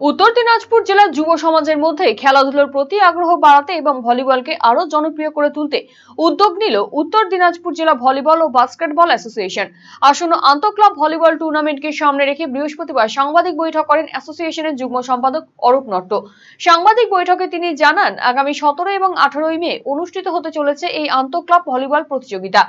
উত্তর দিনাজপুর জেলার যুব সমাজের মধ্যে খেলাধুলার প্রতি আগ্রহ বাড়াতে এবং ভলিবলকে আরো জনপ্রিয় করে তুলতে উদ্যোগ নিল উত্তর দিনাজপুর জেলা ভলিবল ও বাস্কেটবল অ্যাসোসিয়েশন। আসন্ন আন্তঃক্লাব ভলিবল টুর্নামেন্টকে সামনে রেখে বৃহস্পতিবার সাংবাদিক বৈঠক করেন অ্যাসোসিয়েশনের যুগ্ম সম্পাদক অরূপ নট্ট। সাংবাদিক বৈঠকে তিনি জানান, আগামী 17 এবং 18 মে অনুষ্ঠিত হতে চলেছে এই আন্তঃক্লাব ভলিবল প্রতিযোগিতা।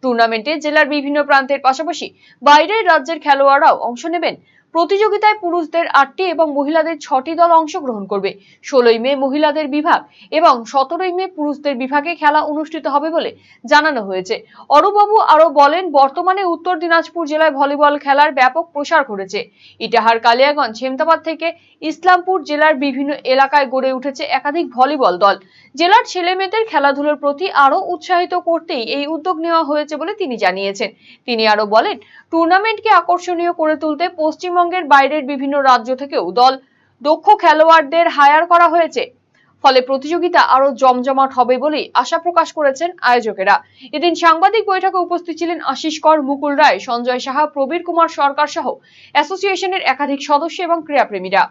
টুর্নামেন্টে জেলার বিভিন্ন প্রান্তের পাশাপাশি বাইরের রাজ্যের খেলোয়াড়রাও অংশ নেবেন। প্রতিযোগিতায় পুরুষদের 8টি এবং মহিলাদের 6টি দল অংশগ্রহণ করবে। 16 মে মহিলাদের বিভাগ এবং 17 মে পুরুষদের বিভাগে খেলা অনুষ্ঠিত হবে বলে জানানো হয়েছে। অরূপবাবু আরো বলেন, বর্তমানে উত্তর দিনাজপুর জেলায় ভলিবল খেলার ব্যাপক প্রসার ঘটেছে। ইটাহার, কালিয়াগঞ্জ, হেমতাবাদ থেকে ইসলামপুর জেলার বিভিন্ন এলাকায় গড়ে উঠেছে একাধিক ভলিবল দল। জেলার ছেলেমেয়েদের খেলাধুলার প্রতি আরো উৎসাহিত করতেই এই উদ্যোগ নেওয়া হয়েছে বলে তিনি জানিয়েছেন। তিনি আরো বলেন, টুর্নামেন্টকে আকর্ষণীয় করে তুলতে পশ্চিমবঙ্গের বাইরের বিভিন্ন রাজ্য থেকেও দক্ষ খেলোয়াড়দের হায়ার করা হয়েছে। ফলে প্রতিযোগিতা আরো জমজমাট হবে বলেই আশা প্রকাশ করেছেন আয়োজকেরা। এদিন সাংবাদিক বৈঠকে উপস্থিত ছিলেন আশিস কর, মুকুল রায়, সঞ্জয় সাহা, প্রবীর কুমার সরকার সহ অ্যাসোসিয়েশনের একাধিক সদস্য এবং ক্রীড়াপ্রেমীরা।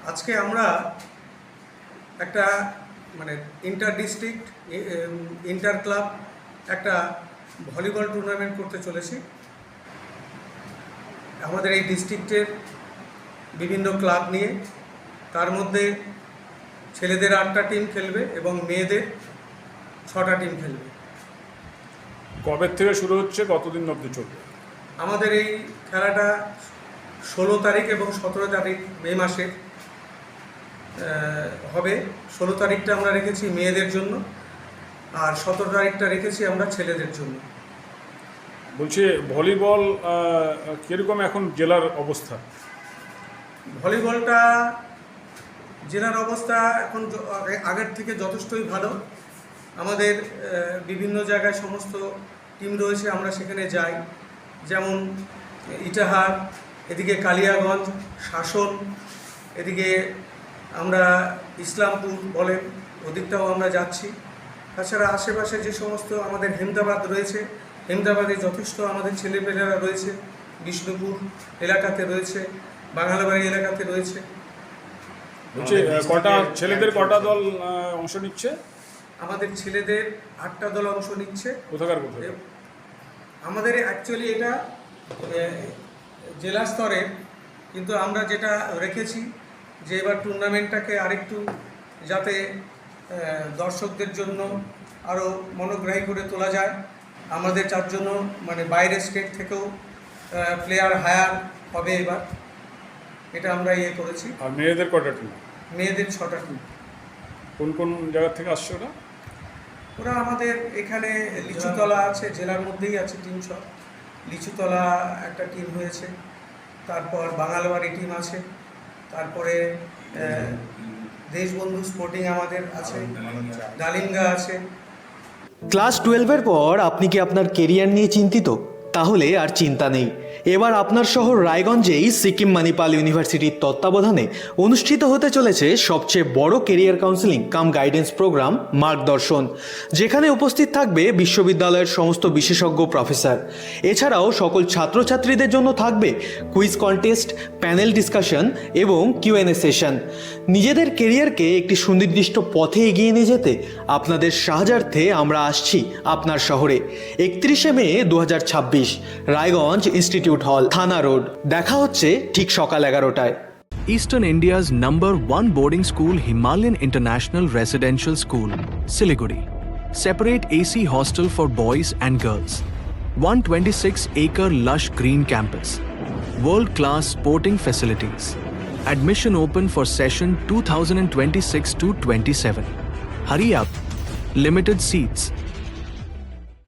আজকে আমরা একটা ইন্টার ডিস্ট্রিক্ট ইন্টার ক্লাব একটা ভলিবল টুর্নামেন্ট করতে চলেছি। আমাদের এই ডিস্ট্রিক্টের বিভিন্ন ক্লাব নিয়ে, তার মধ্যে ছেলেদের 8টা টিম খেলবে এবং মেয়েদের 6টা টিম খেলবে। কবে থেকে শুরু হচ্ছে, কতদিন অবধি চলবে? আমাদের এই খেলাটা 16 তারিখ এবং 17 তারিখ মে মাসে হবে। 16 তারিখটা আমরা রেখেছি মেয়েদের জন্য, আর 17 তারিখটা রেখেছি আমরা ছেলেদের জন্য। বলছি, ভলিবল কীরকম এখন জেলার অবস্থা? ভলিবলটা জেলার অবস্থা এখন আগের থেকে যথেষ্টই ভালো। আমাদের বিভিন্ন জায়গায় সমস্ত টিম রয়েছে, আমরা সেখানে যাই। যেমন ইটাহার, এদিকে কালিয়াগঞ্জ, শাসন, এদিকে আমরা ইসলামপুর বলেন, ওদিকটাও আমরা যাচ্ছি। তাছাড়া আশেপাশে যে সমস্ত আমাদের হেমদাবাদ রয়েছে, হেমদাবাদে যথেষ্ট আমাদের ছেলেমেয়েরা রয়েছে। বিষ্ণুপুর এলাকাতে রয়েছে, বাঙালবাড়ি এলাকাতে রয়েছে। বলছি, ছেলেদের কটা দল অংশ নিচ্ছে? আমাদের ছেলেদের 8টা দল অংশ নিচ্ছে। কোথাকার? আমাদের অ্যাকচুয়ালি এটা জেলা স্তরের, কিন্তু আমরা যেটা রেখেছি যে এবার টুর্নামেন্টটাকে আরেকটু যাতে দর্শকদের জন্য আরও মনোগ্রাহী করে তোলা যায়, আমাদের তার জন্য বাইরের স্টেট থেকেও প্লেয়ার হায়ার হবে এবার। এটা আমরা করেছি। আর মেয়েদের কটা টিম? মেয়েদের 6টা টিম। কোন কোন জায়গা থেকে আসছে ওরা? ওরা আমাদের এখানে লিচুতলা আছে, জেলার মধ্যেই আছে টিম সব। লিচুতলা একটা টিম হয়েছে, তারপর বাঙালবাড়ি টিম আছে, তারপরে দেশবন্ধু স্পোর্টিং আমাদের আছে, ডালিঙ্গা আছে। ক্লাস 12-এর পর আপনি কি আপনার কেরিয়ার নিয়ে চিন্তিত? তাহলে আর চিন্তা নেই। এবার আপনার শহর রায়গঞ্জেই সিকিম মণিপাল ইউনিভার্সিটির তত্ত্বাবধানে অনুষ্ঠিত হতে চলেছে সবচেয়ে বড় কেরিয়ার কাউন্সেলিং কাম গাইডেন্স প্রোগ্রাম মার্গদর্শন, যেখানে উপস্থিত থাকবে বিশ্ববিদ্যালয়ের সমস্ত বিশেষজ্ঞ প্রফেসর। এছাড়াও সকল ছাত্রছাত্রীদের জন্য থাকবে কুইজ কন্টেস্ট, প্যানেল ডিসকাশন এবং কিউএনএ সেশন। নিজেদের কেরিয়ারকে একটি সুনির্দিষ্ট পথে এগিয়ে নিয়ে যেতে আপনাদের সাহায্যার্থে আমরা আসছি আপনার শহরে। 31 মে 2026, রায়গঞ্জ ইনস্টিটিউট হল, থানা রোড। দেখা হচ্ছে ঠিক সকাল 11টায়। Eastern India's #1 boarding school, Himalayan International Residential School, Siliguri. Separate AC hostel for boys and girls. 126-acre lush green campus. World-class sporting facilities. Admission open for session 2026 to 27. Hurry up. Limited seats.